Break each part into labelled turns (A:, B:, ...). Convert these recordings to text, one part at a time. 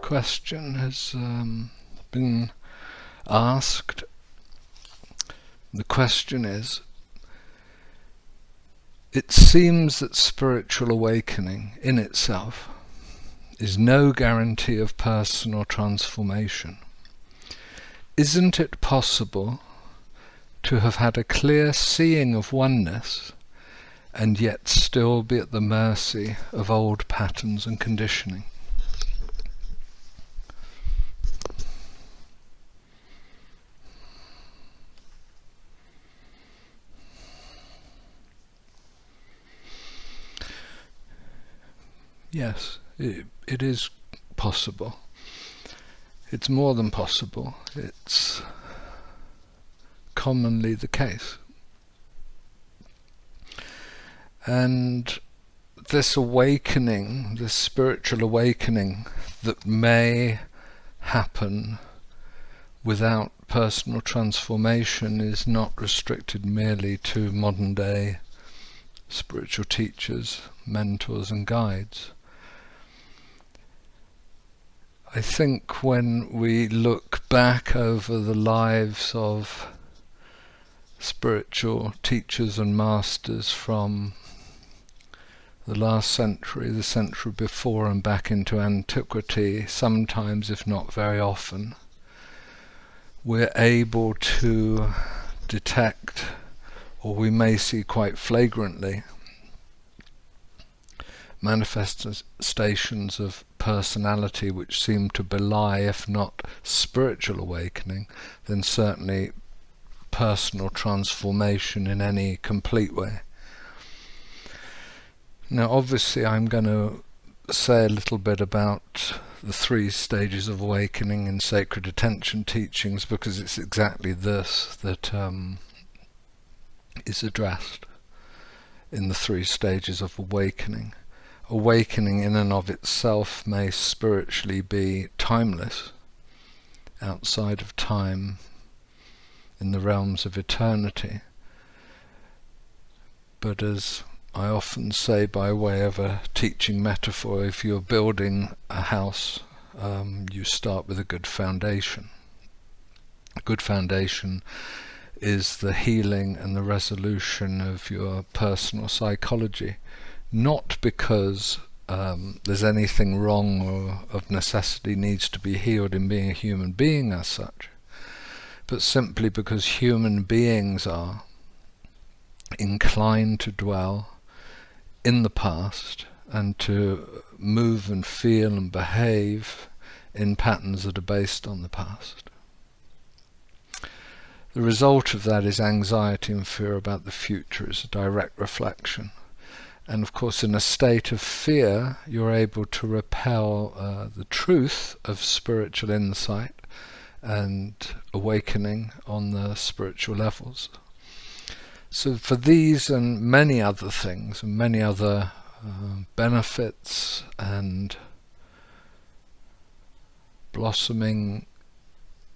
A: question has been asked. The question is, it seems that spiritual awakening in itself is no guarantee of personal transformation. Isn't it possible to have had a clear seeing of oneness and yet still be at the mercy of old patterns and conditioning? Yes, it is possible. It's more than possible. It's commonly the case. And this awakening, this spiritual awakening that may happen without personal transformation is not restricted merely to modern day spiritual teachers, mentors and guides. I think when we look back over the lives of spiritual teachers and masters from the last century, the century before and back into antiquity, sometimes, if not very often, we're able to detect, or we may see quite flagrantly, manifestations of personality which seem to belie, if not spiritual awakening, then certainly personal transformation in any complete way. Now obviously I'm going to say a little bit about the 3 stages of awakening in sacred attention teachings, because it's exactly this that is addressed in the 3 stages of awakening. Awakening in and of itself may spiritually be timeless, outside of time, in the realms of eternity. But as I often say by way of a teaching metaphor, if you're building a house, you start with a good foundation. A good foundation is the healing and the resolution of your personal psychology. Not because there's anything wrong or of necessity needs to be healed in being a human being as such, but simply because human beings are inclined to dwell in the past and to move and feel and behave in patterns that are based on the past. The result of that is anxiety and fear about the future as a direct reflection. And of course, in a state of fear, you're able to repel the truth of spiritual insight and awakening on the spiritual levels. So for these and many other things, and many other benefits and blossoming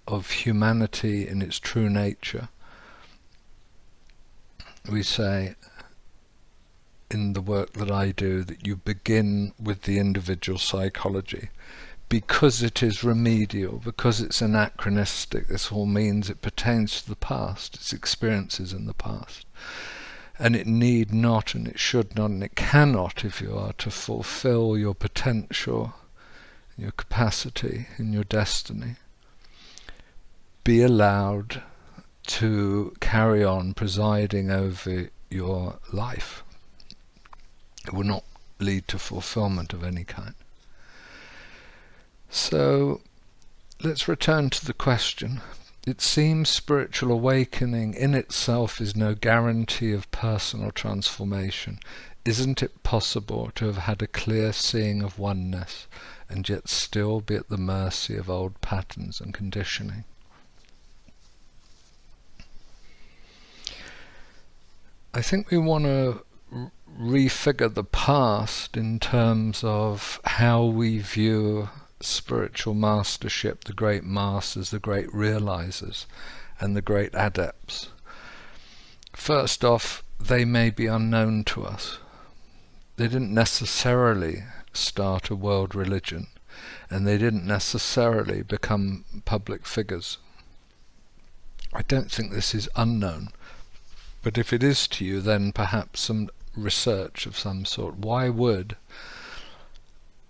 A: of humanity in its true nature, we say in the work that I do that you begin with the individual psychology, because it is remedial, because it's anachronistic. This all means it pertains to the past, its experiences in the past, and it need not, and it should not, and it cannot, if you are to fulfill your potential, your capacity, and your destiny, be allowed to carry on presiding over your life. It will not lead to fulfillment of any kind. So let's return to the question. It seems spiritual awakening in itself is no guarantee of personal transformation. Isn't it possible to have had a clear seeing of oneness and yet still be at the mercy of old patterns and conditioning? I think we want to refigure the past in terms of how we view spiritual mastership, the great masters, the great realizers, and the great adepts. First off, they may be unknown to us. They didn't necessarily start a world religion. and they didn't necessarily become public figures. I don't think this is unknown, but if it is to you, then perhaps some research of some sort. Why would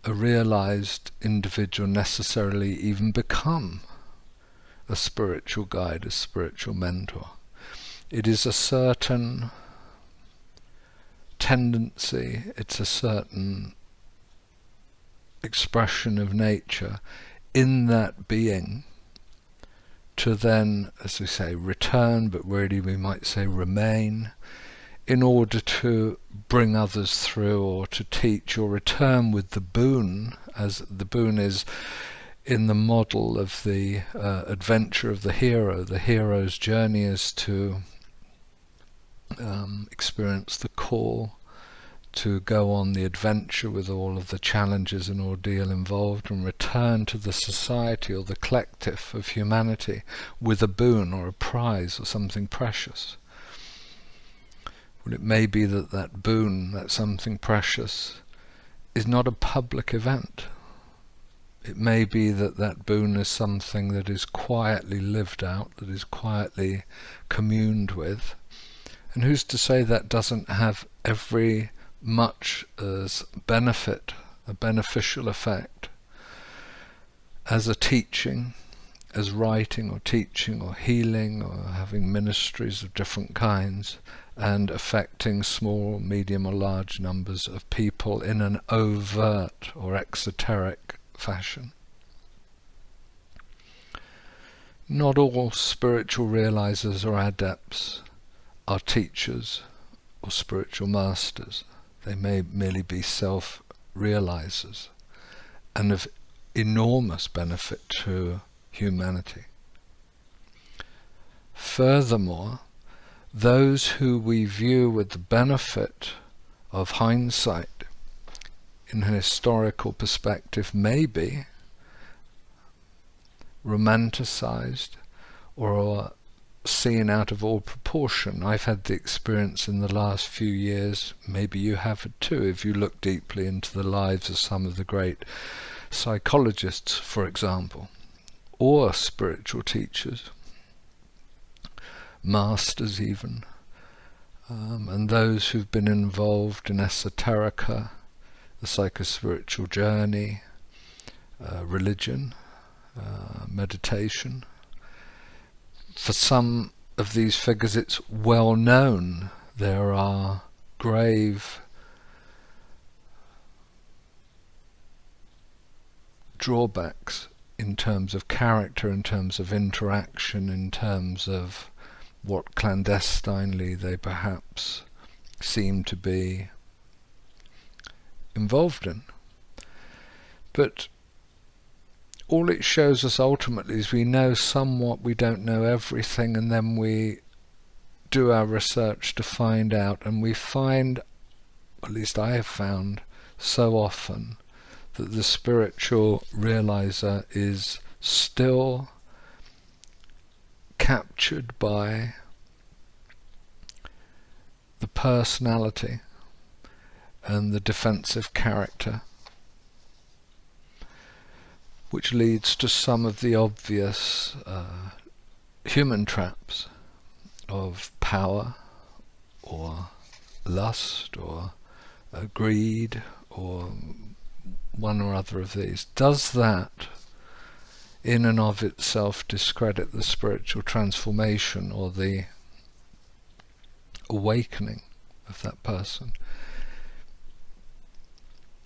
A: a realized individual necessarily even become a spiritual guide, a spiritual mentor? It is a certain tendency, it's a certain expression of nature in that being to then, as we say, return, but really we might say remain, in order to bring others through or to teach, or return with the boon, as the boon is in the model of the adventure of the hero. The hero's journey is to experience the call to go on the adventure with all of the challenges and ordeal involved, and return to the society or the collective of humanity with a boon or a prize or something precious. Well, it may be that that boon, that something precious, is not a public event. It may be that that boon is something that is quietly lived out, that is quietly communed with. And who's to say that doesn't have every much as benefit, a beneficial effect, as a teaching, as writing or teaching or healing or having ministries of different kinds, and affecting small, medium or large numbers of people in an overt or exoteric fashion. Not all spiritual realizers or adepts are teachers or spiritual masters. They may merely be self-realizers and of enormous benefit to humanity. Furthermore, those who we view with the benefit of hindsight in an historical perspective may be romanticized or seen out of all proportion. I've had the experience in the last few years, maybe you have it too, if you look deeply into the lives of some of the great psychologists, for example, or spiritual teachers, masters even, and those who've been involved in esoterica, the psychospiritual journey, religion, meditation. For some of these figures it's well known there are grave drawbacks in terms of character, in terms of interaction, in terms of what clandestinely they perhaps seem to be involved in. But all it shows us ultimately is we know somewhat, we don't know everything, and then we do our research to find out, and we find, at least I have found so often, that the spiritual realizer is still captured by the personality and the defensive character, which leads to some of the obvious human traps of power or lust or greed or one or other of these. Does that in and of itself discredit the spiritual transformation or the awakening of that person?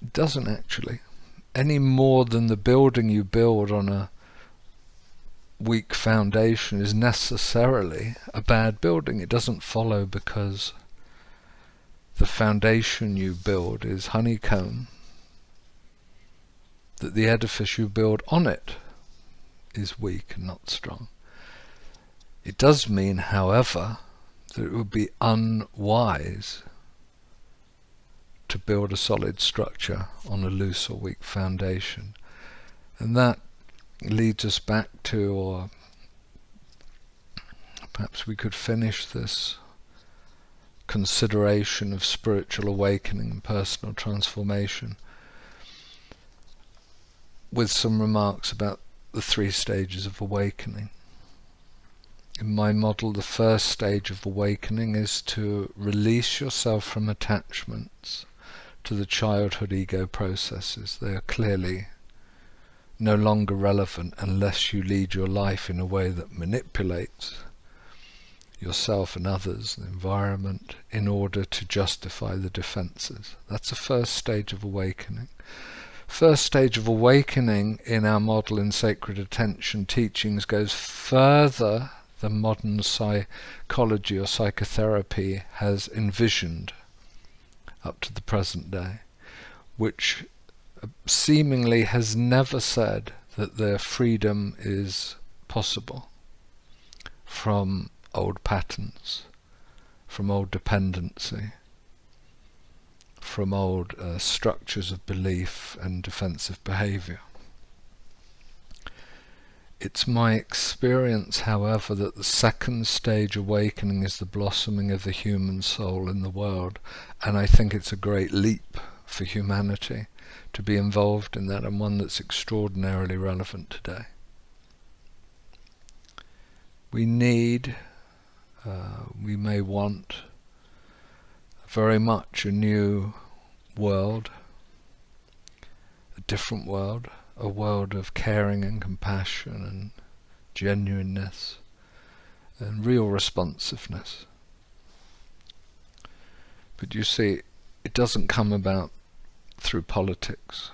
A: It doesn't actually, any more than the building you build on a weak foundation is necessarily a bad building. It doesn't follow because the foundation you build is honeycomb that the edifice you build on it is weak and not strong. It does mean, however, that it would be unwise to build a solid structure on a loose or weak foundation. And that leads us back to, or perhaps we could finish this consideration of spiritual awakening and personal transformation with some remarks about the 3 stages of awakening. In my model, the first stage of awakening is to release yourself from attachments to the childhood ego processes. They are clearly no longer relevant unless you lead your life in a way that manipulates yourself and others, the environment, in order to justify the defenses. That's the first stage of awakening. First stage of awakening in our model in Sacred Attention teachings goes further than modern psychology or psychotherapy has envisioned up to the present day, which seemingly has never said that their freedom is possible from old patterns, from old dependency, from old structures of belief and defensive behavior. It's my experience, however, that the second stage awakening is the blossoming of the human soul in the world, and I think it's a great leap for humanity to be involved in that, and one that's extraordinarily relevant today. We need, we may want very much a new world, a different world, a world of caring and compassion and genuineness and real responsiveness. But you see, it doesn't come about through politics.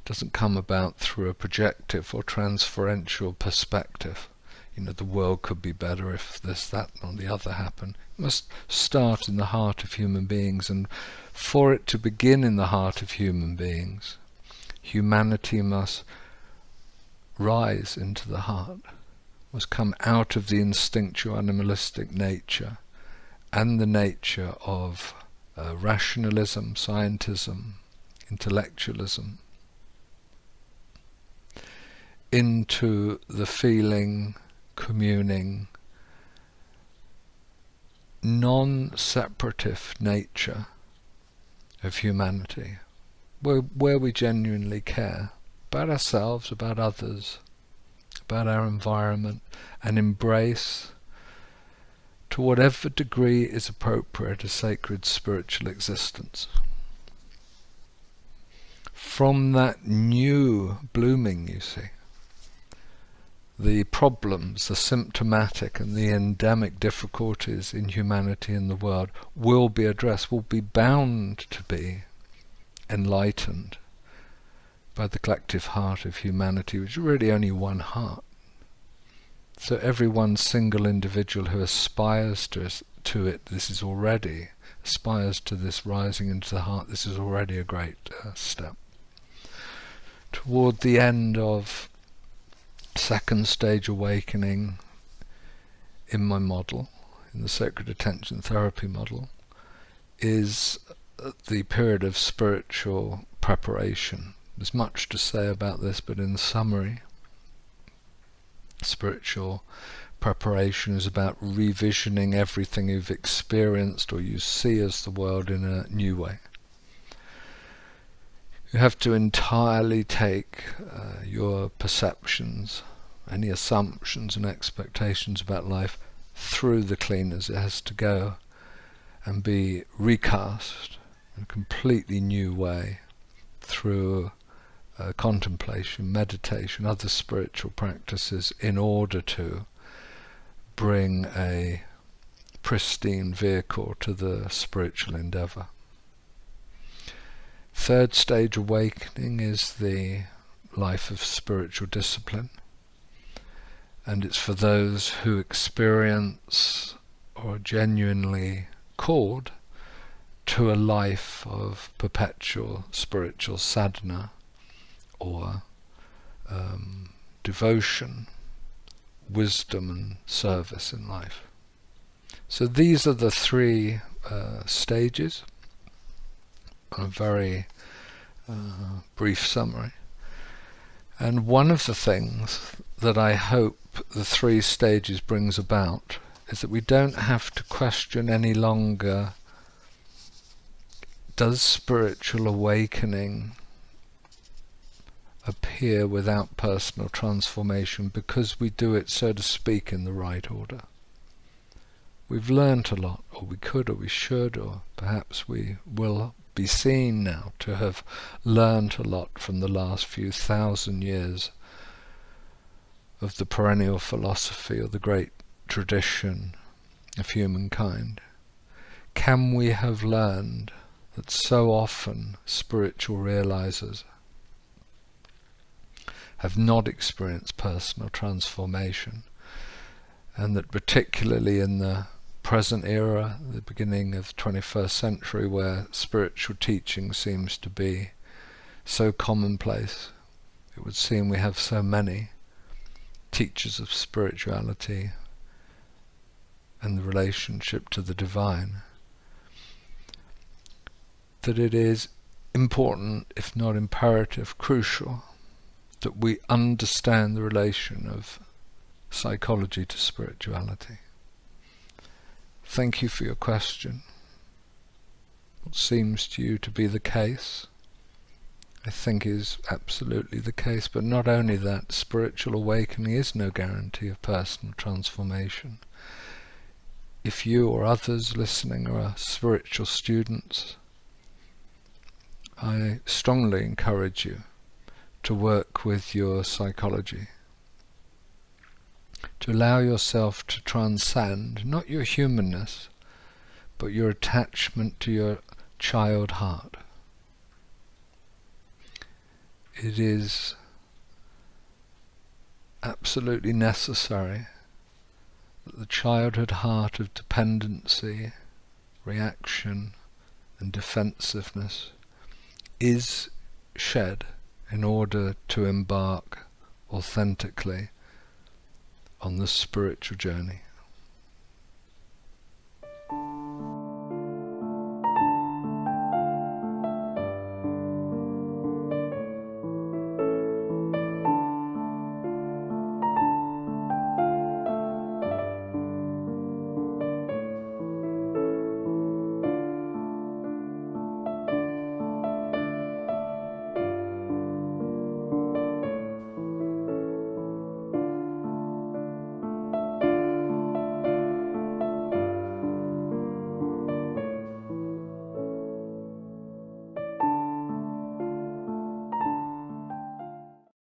A: It doesn't come about through a projective or transferential perspective. You know, the world could be better if this, that, or the other happened. It must start in the heart of human beings, and for it to begin in the heart of human beings, humanity must rise into the heart, must come out of the instinctual animalistic nature and the nature of rationalism, scientism, intellectualism, into the feeling, communing, non-separative nature of humanity, where we genuinely care about ourselves, about others, about our environment, and embrace, to whatever degree is appropriate, a sacred spiritual existence. From that new blooming, you see, the problems, the symptomatic and the endemic difficulties in humanity and the world will be addressed, will be bound to be enlightened by the collective heart of humanity, which is really only one heart. So every one single individual who aspires to it, this is already, aspires to this rising into the heart, this is already a great step. Toward the end of second stage awakening in my model, in the Sacred Attention Therapy model, is the period of spiritual preparation. There's much to say about this, but in summary, spiritual preparation is about revisioning everything you've experienced or you see as the world in a new way. You have to entirely take your perceptions, any assumptions and expectations about life through the cleaners. It has to go and be recast in a completely new way through contemplation, meditation, other spiritual practices, in order to bring a pristine vehicle to the spiritual endeavor. Third stage awakening is the life of spiritual discipline, and it's for those who experience or are genuinely called to a life of perpetual spiritual sadhana or devotion, wisdom and service in life. So these are the 3 stages. A very brief summary. And one of the things that I hope the 3 stages brings about is that we don't have to question any longer, does spiritual awakening appear here without personal transformation because we do it, so to speak, in the right order. We've learnt a lot, or we could, or we should, or perhaps we will be seen now to have learnt a lot from the last few thousand years of the perennial philosophy or the great tradition of humankind. Can we have learned that so often spiritual realizers have not experienced personal transformation, and that particularly in the present era, the beginning of the 21st century, where spiritual teaching seems to be so commonplace, it would seem we have so many teachers of spirituality and the relationship to the divine, that it is important, if not imperative, crucial, that we understand the relation of psychology to spirituality. Thank you for your question. What seems to you to be the case, I think is absolutely the case, but not only that, spiritual awakening is no guarantee of personal transformation. If you or others listening are spiritual students, I strongly encourage you to work with your psychology, to allow yourself to transcend not your humanness, but your attachment to your child heart. It is absolutely necessary that the childhood heart of dependency, reaction, and defensiveness is shed in order to embark authentically on the spiritual journey.